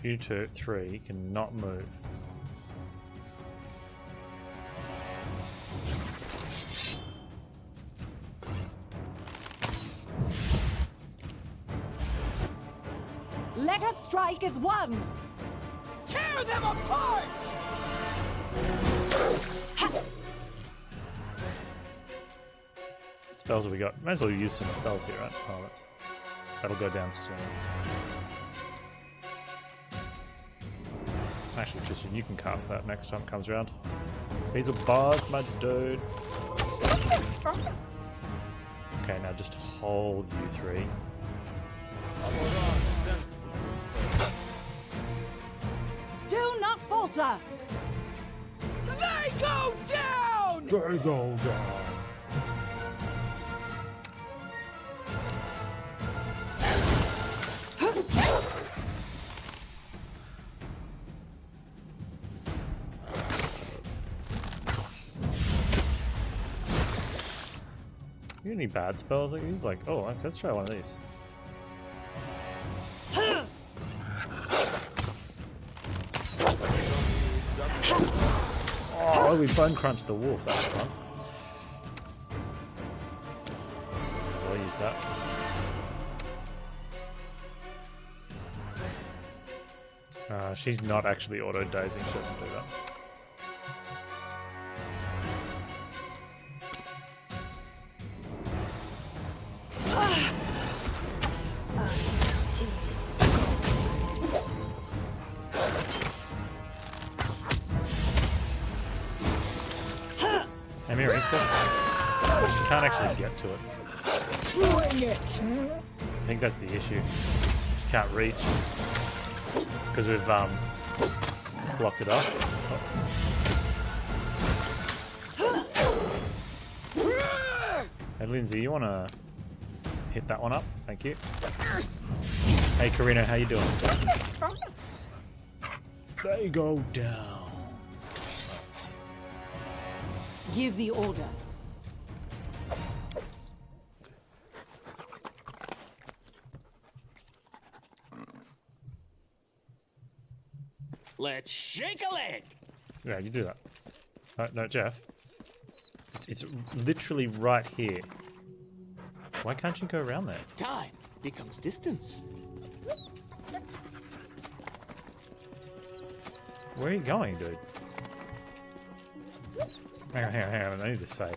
You two, three cannot move. Let us strike as one! Tear them apart! Spells have we got? Might as well use some spells here, right? Oh, that'll go down soon. Actually, Tristan, you can cast that next time it comes around. These are bars, my dude. Okay, now just hold you three. Do not falter! They go down! They go down. You any bad spells I use? Like, oh, okay, let's try one of these. Oh, we bone crunched the wolf. That was fun. So I'll use that. She's not actually auto-dazing. She doesn't do that. But she can't actually get to it. Bring it! I think that's the issue. She can't reach. Because we've blocked it off. Oh. Hey Lindsay, you wanna hit that one up? Thank you. Hey Karina, how you doing? They go down. Give the order. Let's shake a leg! Yeah, you do that. No, Jeff. It's literally right here. Why can't you go around there? Time becomes distance. Where are you going, dude? Hang on, I need to save.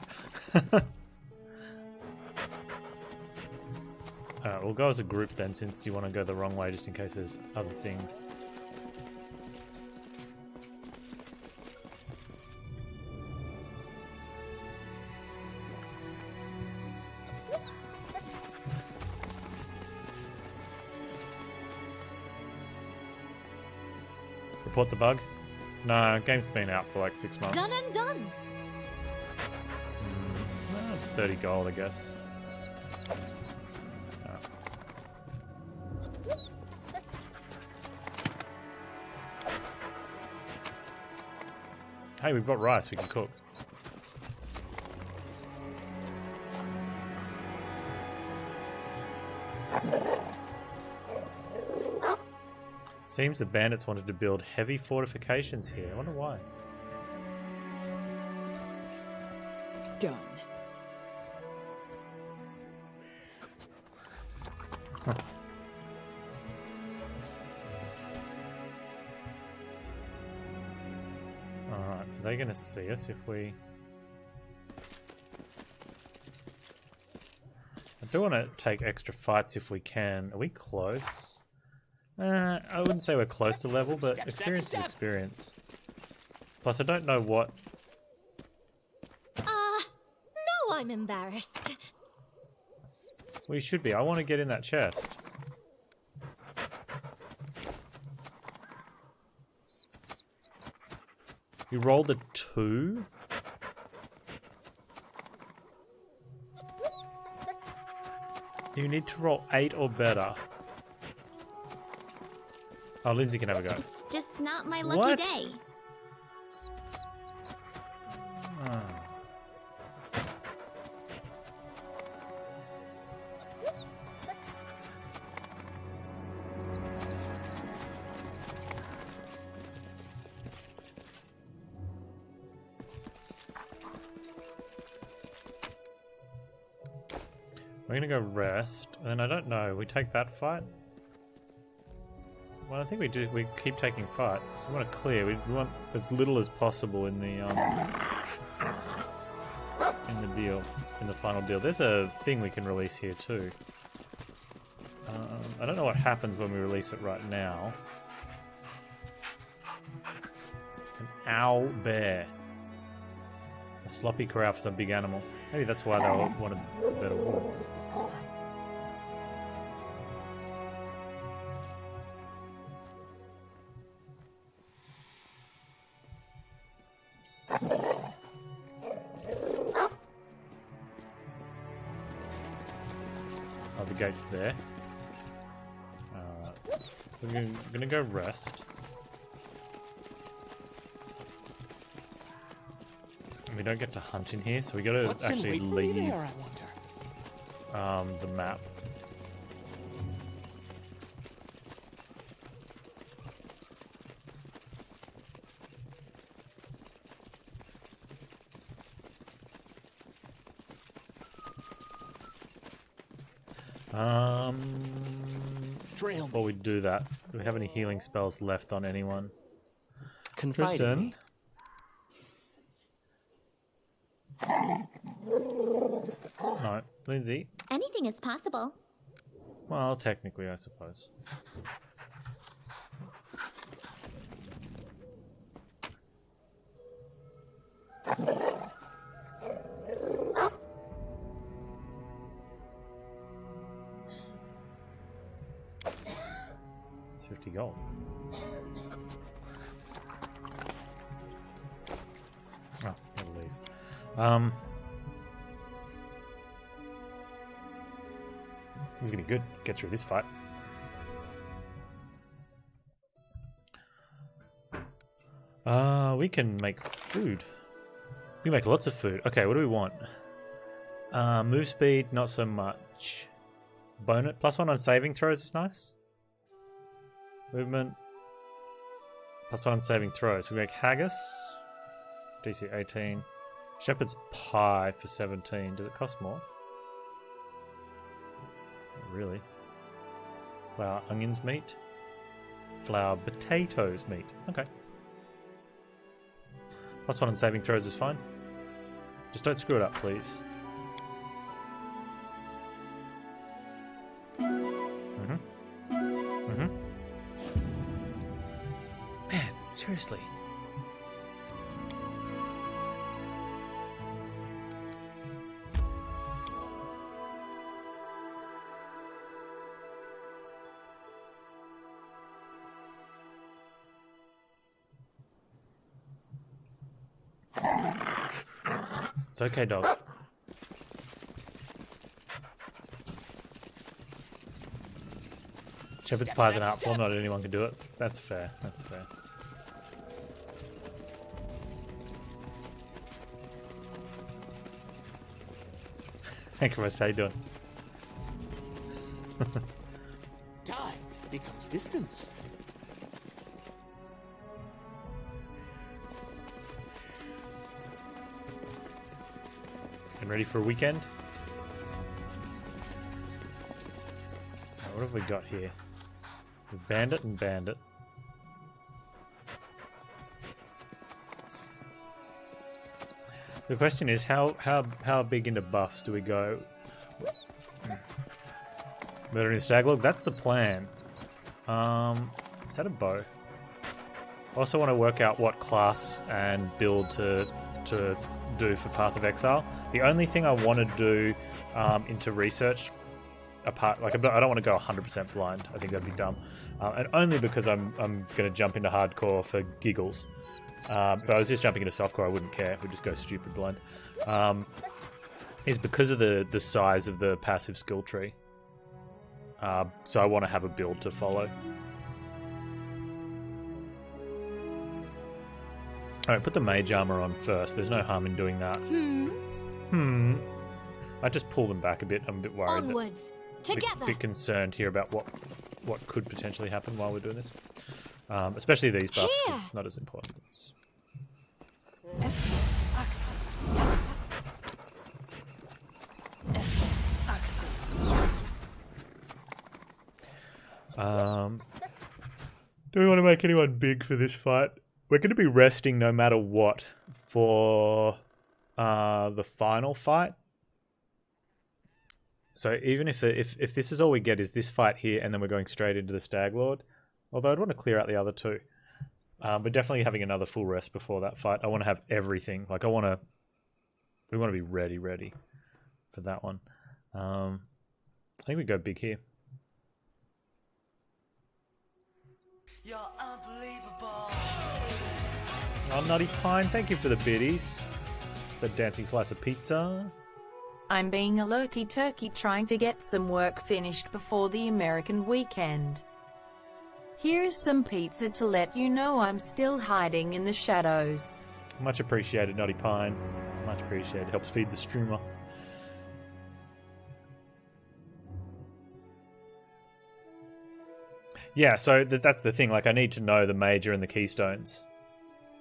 We'll go as a group then, since you want to go the wrong way, just in case there's other things. Report the bug? No, game's been out for like 6 months. Done and done. It's 30 gold, I guess. Hey, we've got rice we can cook. Seems the bandits wanted to build heavy fortifications here. I wonder why. Done. Huh. Alright, are they going to see us if we... I do want to take extra fights if we can. Are we close? I wouldn't say we're close to level, but experience is experience. Plus, I don't know what... No, I'm embarrassed. Well, you should be. I want to get in that chest. You rolled a 2? You need to roll 8 or better. Oh, Lindsay can have a go. It's just not my lucky What? day. Oh. We're gonna go rest, and I don't know. We take that fight. Well, I think we do. We keep taking fights. We want to clear. We want as little as possible in the deal, in the final deal. There's a thing we can release here too. I don't know what happens when we release it right now. It's an owl bear. A sloppy corral for some big animal. Maybe that's why they wanted a better wood. Oh, the gate's there. We're gonna go rest. We don't get to hunt in here, so we gotta actually leave there, I wonder? The map. Before we do that, do we have any healing spells left on anyone? Tristan? No. Lindsay? Anything is possible. Well, technically, I suppose. Gold. Oh, that'll leave. This is gonna be good. Get through this fight. We can make food. We make lots of food. Okay, what do we want? Move speed, not so much. Bonus +1 on saving throws is nice. Movement. +1 on saving throws. So we make haggis. DC 18. Shepherd's pie for 17. Does it cost more? Not really. Flour onions meat. Flour potatoes meat. Okay. +1 on saving throws is fine. Just don't screw it up, please. Man, seriously. It's okay, dog. Shepherd's pie's an art form, not anyone can do it. That's fair, that's fair. Thank you, how you doing? Time becomes distance. And ready for a weekend? What have we got here? Bandit and bandit. The question is, how big into buffs do we go? Murdering the Staglog? That's the plan. Is that a bow? I also want to work out what class and build to do for Path of Exile. The only thing I want to do into research, apart, like I don't want to go 100% blind. I think that'd be dumb, and only because I'm going to jump into hardcore for giggles. If I was just jumping into softcore, I wouldn't care. We'd just go stupid blind. Is because of the size of the passive skill tree. So I want to have a build to follow. Alright, put the mage armor on first. There's no harm in doing that. I just pull them back a bit. I'm a bit worried. Onwards, together. A bit concerned here about what could potentially happen while we're doing this. Especially these buffs, because it's not as important. It's... Do we want to make anyone big for this fight? We're going to be resting no matter what for the final fight. So even if this is all we get is this fight here, and then we're going straight into the Stag Lord, although I'd want to clear out the other two. We're definitely having another full rest before that fight. I want to have everything. Like we want to be ready for that one. I think we go big here. You're unbelievable. Oh, Nutty Pine, thank you for the biddies. The dancing slice of pizza. I'm being a lurky turkey trying to get some work finished before the American weekend. Here's some pizza to let you know I'm still hiding in the shadows. Much appreciated, Nutty Pine. Much appreciated. Helps feed the streamer. Yeah, so that's the thing. Like, I need to know the major and the keystones,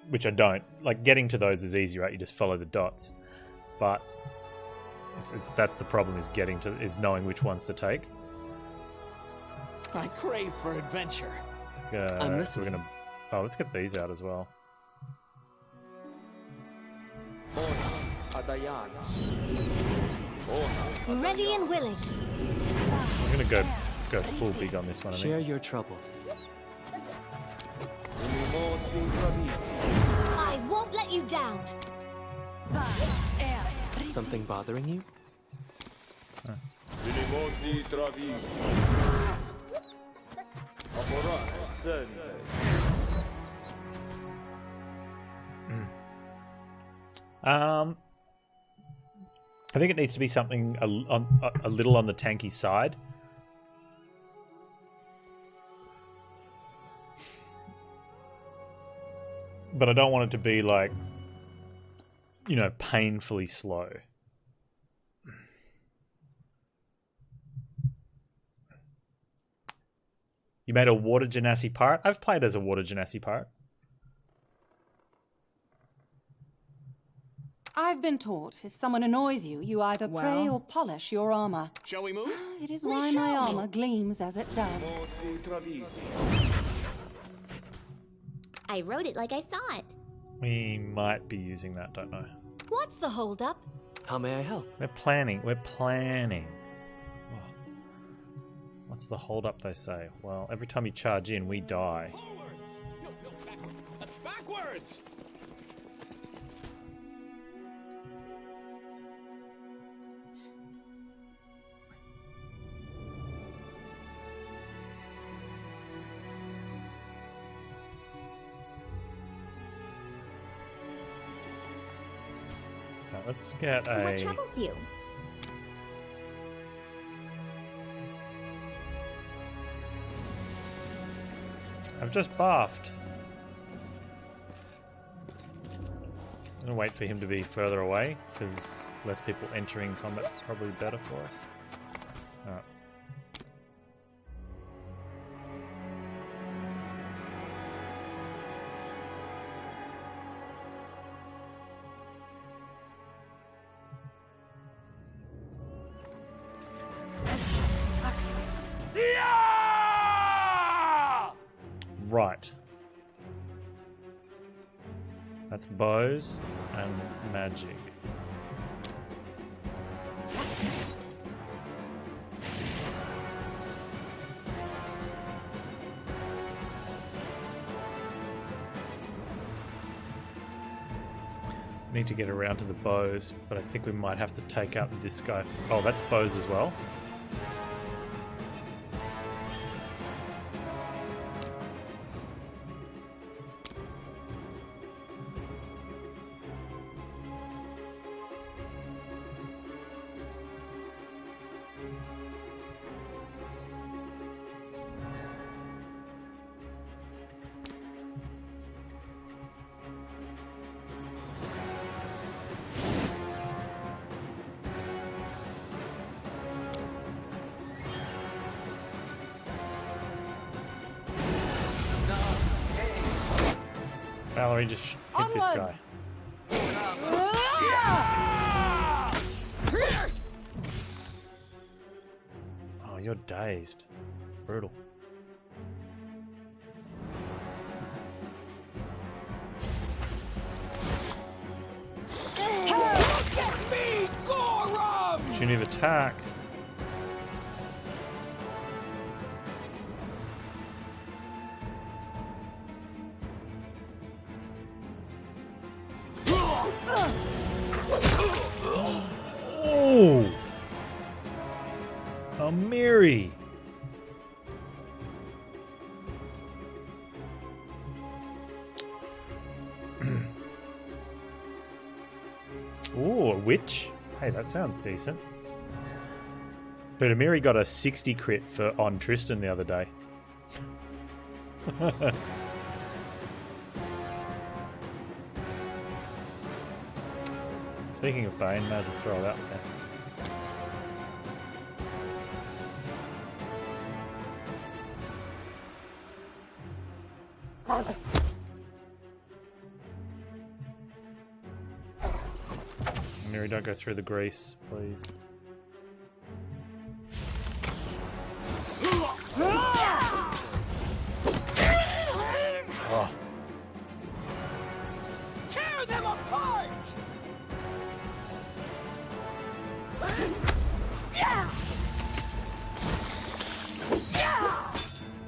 which I don't. Like, getting to those is easy, right? You just follow the dots. But that's the problem, is knowing which ones to take. I crave for adventure. Let's go. So we're gonna. Oh, let's get these out as well. Ready and willing. I'm gonna go full big on this one. Share your troubles. I won't let you down. Something bothering you? I think it needs to be something a little on the tanky side. But I don't want it to be like, you know, painfully slow. You made a water genasi pirate? I've played as a water genasi pirate. I've been taught if someone annoys you, you either pray or polish your armor. Shall we move? It is why my armor gleams as it does. I wrote it like I saw it. We might be using that, don't know. What's the holdup? How may I help? We're planning. Oh. What's the hold up, they say? Well, every time you charge in, we die. Forwards! No, backwards. Backwards! Now, let's get a... What troubles you? I've just bathed. I'm gonna wait for him to be further away, because less people entering combat's probably better for us. Alright. Right. That's bows and magic. Need to get around to the bows, but I think we might have to take out this guy. Oh, that's bows as well. Valerie, just hit this guy. Oh, you're dazed. Brutal. opportunity of attack. Oh! A Miri! Ooh, a witch? Hey, that sounds decent. Dude, Amiri got a 60 crit on Tristan the other day. Speaking of Bane, may as well throw it out there. Mary, don't go through the grease, please. Oh. Tear them apart!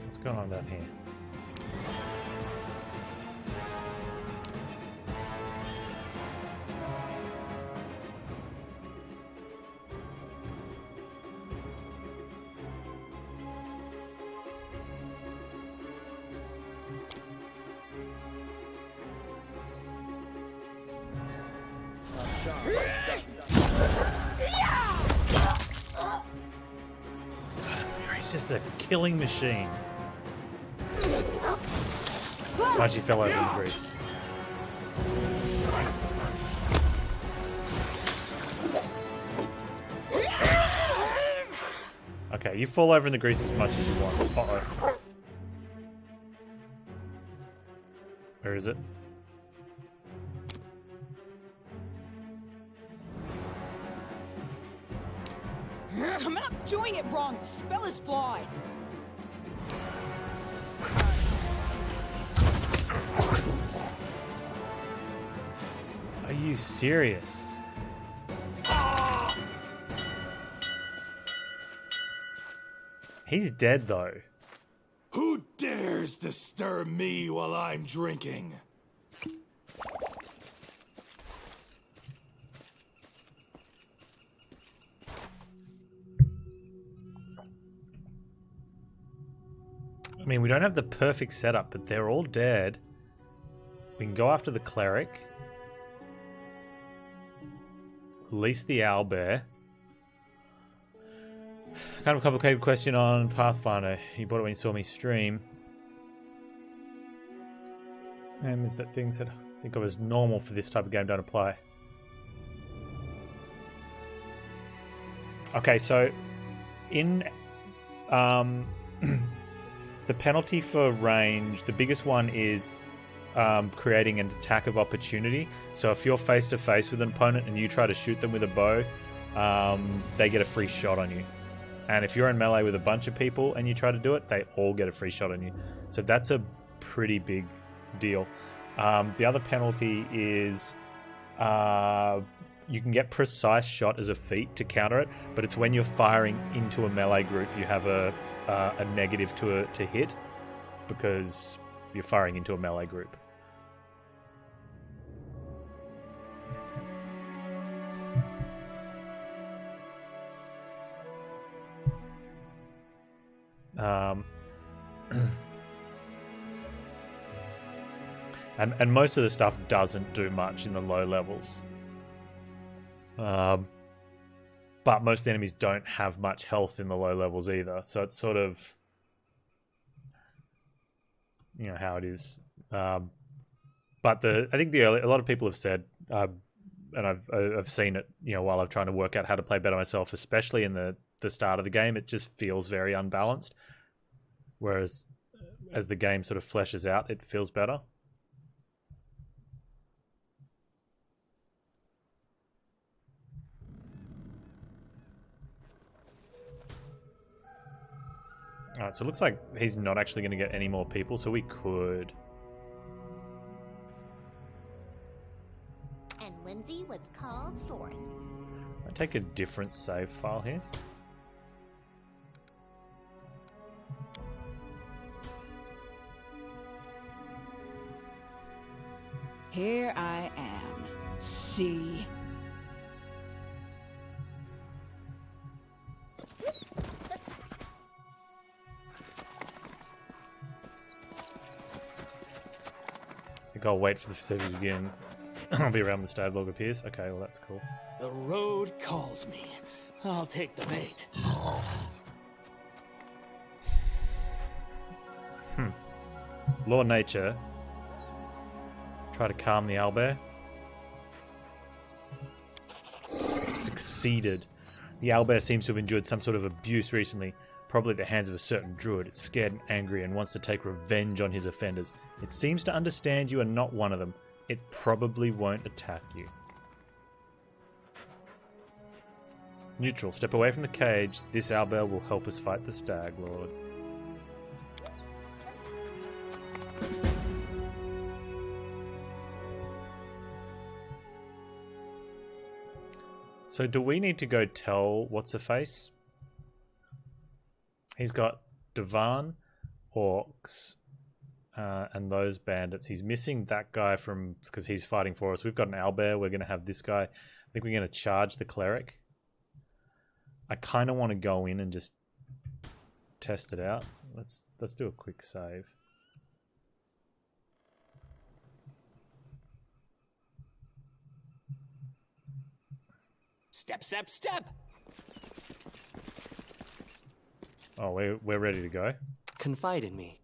What's going on down here? He's just a killing machine. Oh, she fell over in the grease. Okay, you fall over in the grease as much as you want. Uh-oh. Where is it? I'm not doing it wrong. The spell is flawed. Are you serious? He's dead though. Who dares disturb me while I'm drinking? I mean, we don't have the perfect setup, but they're all dead. We can go after the cleric. Release the owlbear. Kind of a complicated question on Pathfinder. You bought it when you saw me stream. And is that things that I think of as normal for this type of game don't apply. Okay, so in the penalty for range, the biggest one is creating an attack of opportunity. So if you're face to face with an opponent and you try to shoot them with a bow, they get a free shot on you. And if you're in melee with a bunch of people and you try to do it, they all get a free shot on you. So that's a pretty big deal. The other penalty is you can get precise shot as a feat to counter it, but it's when you're firing into a melee group you have a negative to hit because you're firing into a melee group. And most of the stuff doesn't do much in the low levels. But most of the enemies don't have much health in the low levels either. So it's sort of, you know, how it is. But I think a lot of people have said, and I've seen it, you know, while I'm trying to work out how to play better myself, especially in the start of the game, it just feels very unbalanced. Whereas as the game sort of fleshes out, it feels better. Alright, so it looks like he's not actually going to get any more people, so we could. And Lindsay was called forth. I take a different save file here. Here I am. See? I think I'll wait for the save to begin. I'll be around when the stab log appears. Okay, well that's cool. The road calls me. I'll take the bait. Law Nature. Try to calm the owlbear. Succeeded. The owlbear seems to have endured some sort of abuse recently, probably at the hands of a certain druid. It's scared and angry and wants to take revenge on his offenders. It seems to understand you are not one of them. It probably won't attack you. Neutral. Step away from the cage. This owlbear will help us fight the Stag Lord. So do we need to go tell what's-her-face? He's got Devan, Orcs, and those bandits. He's missing that guy from because he's fighting for us. We've got an owlbear. We're going to have this guy. I think we're going to charge the cleric. I kind of want to go in and just test it out. Let's do a quick save. Step, step, step! Oh, we're ready to go. Confide in me.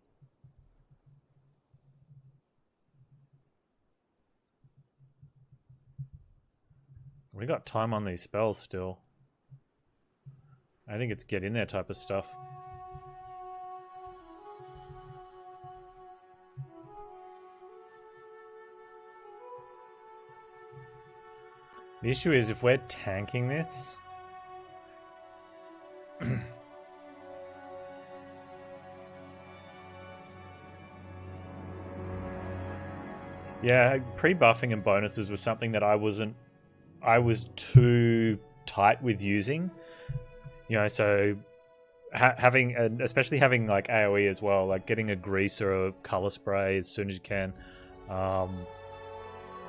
We got time on these spells still. I think it's get in there type of stuff. The issue is if we're tanking this... Yeah, pre-buffing and bonuses was something that I was too tight with using. You know, so having, and especially having like AoE as well, like getting a grease or a color spray as soon as you can,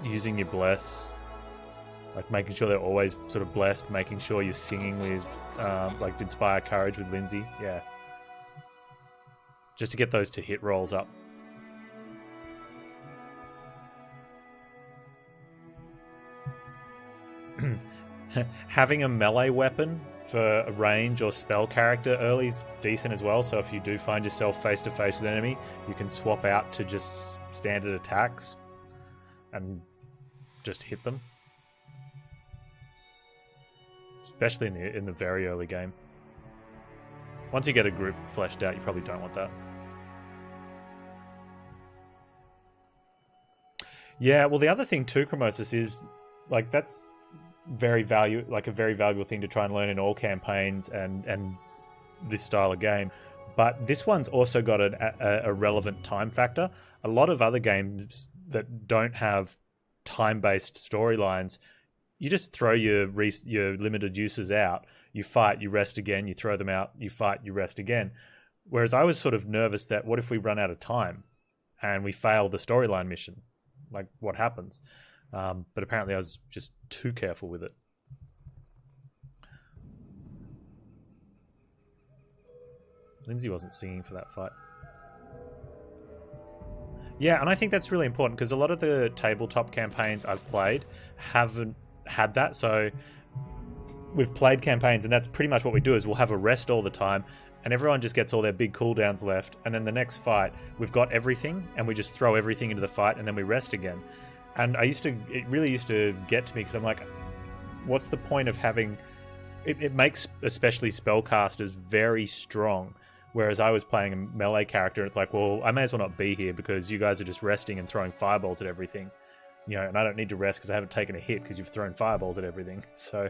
using your bless, like making sure they're always sort of blessed, making sure you're singing with, like Inspire Courage with Lindsay, yeah, just to get those to hit rolls up. Having a melee weapon for a range or spell character early is decent as well, so if you do find yourself face to face with an enemy, you can swap out to just standard attacks and just hit them. Especially in the very early game. Once you get a group fleshed out, you probably don't want that. Yeah, well the other thing too, Chromosis, is like that's a very valuable thing to try and learn in all campaigns and this style of game. But this one's also got a relevant time factor. A lot of other games that don't have time-based storylines, you just throw your limited uses out. You fight, you rest again, you throw them out, you fight, you rest again. Whereas I was sort of nervous that what if we run out of time and we fail the storyline mission? Like, what happens? But apparently I was just too careful with it. Lindsay wasn't singing for that fight. Yeah, and I think that's really important because a lot of the tabletop campaigns I've played haven't had that. So we've played campaigns and that's pretty much what we do is we'll have a rest all the time and everyone just gets all their big cooldowns left. And then the next fight, we've got everything and we just throw everything into the fight and then we rest again. And it really used to get to me because I'm like, what's the point of having... It makes especially spellcasters very strong. Whereas I was playing a melee character and it's like, well, I may as well not be here because you guys are just resting and throwing fireballs at everything. You know, and I don't need to rest because I haven't taken a hit because you've thrown fireballs at everything. So...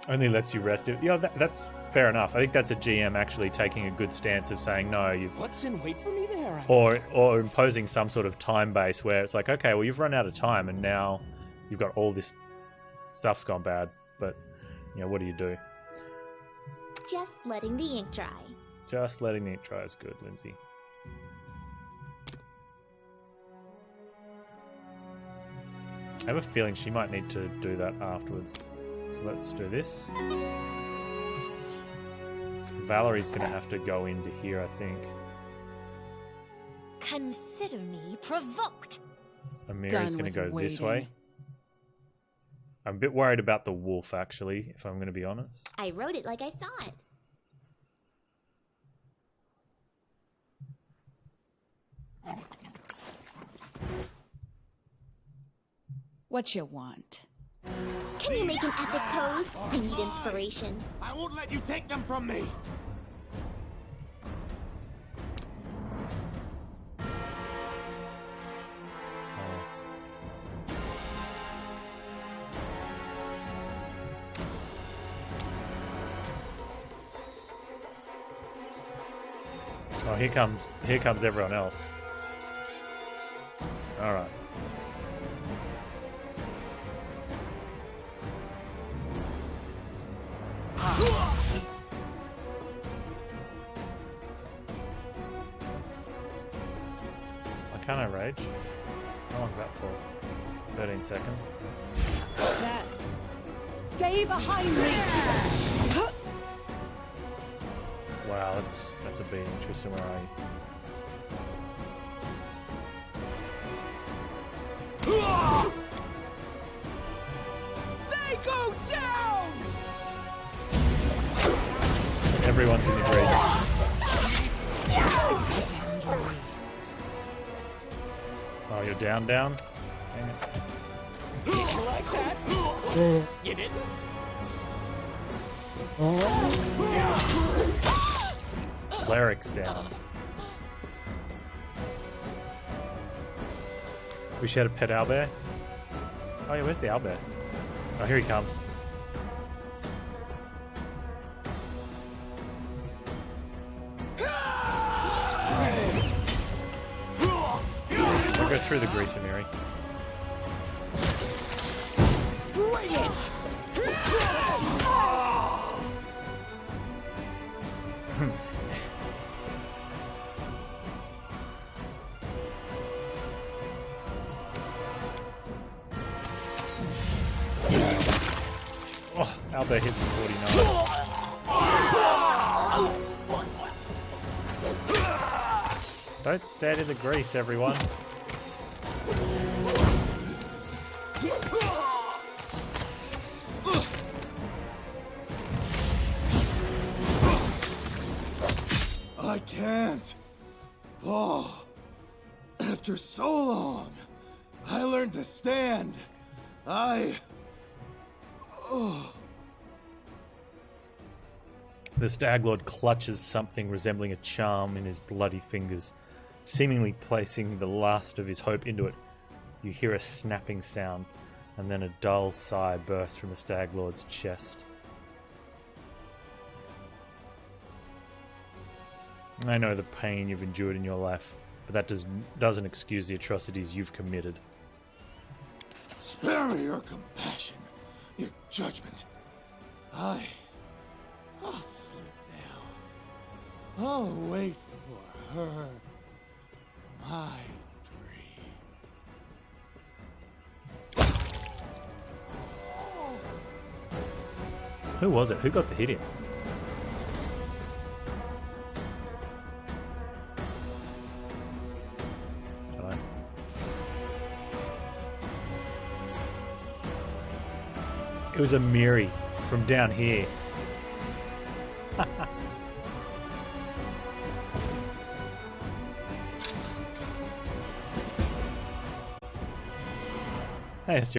Only lets you rest it. Yeah, that's fair enough. I think that's a GM actually taking a good stance of saying no. What's in wait for me there? Or imposing some sort of time base where it's like, okay, well you've run out of time and now you've got all this stuff's gone bad. But what do you do? Just letting the ink dry. Just letting the ink dry is good, Lindsay. I have a feeling she might need to do that afterwards. So let's do this. Valerie's going to have to go into here, I think. Consider me provoked. Amiri's going to go this way. I'm a bit worried about the wolf, actually, if I'm going to be honest. I wrote it like I saw it. What you want? Can you make an epic pose? I need inspiration. I won't let you take them from me. Oh, here comes everyone else. All right. Why can't I rage? How long's that for? 13 seconds. What's that? Stay behind me! Wow, that's a beating. Tristan, where are you? They go down! Everyone's in the green. Oh, you're down? Dang it. You like that? You didn't? Cleric's down. We should have a pet owlbear. Oh yeah, where's the owlbear? Oh, here he comes. We'll go through the grease, Amiri. Bring it! Oh, Owlbear hits for 49. Don't stand in the grease, everyone. I can't fall. After so long, I learned to stand. The Staglord clutches something resembling a charm in his bloody fingers, seemingly placing the last of his hope into it. You hear a snapping sound, and then a dull sigh bursts from the Staglord's chest. I know the pain you've endured in your life, but that doesn't excuse the atrocities you've committed. Spare me your compassion, your judgment. I'll sleep now. I'll wait for her. My dream. Who was it? Who got the hit in? It was a Miri from down here. Hey,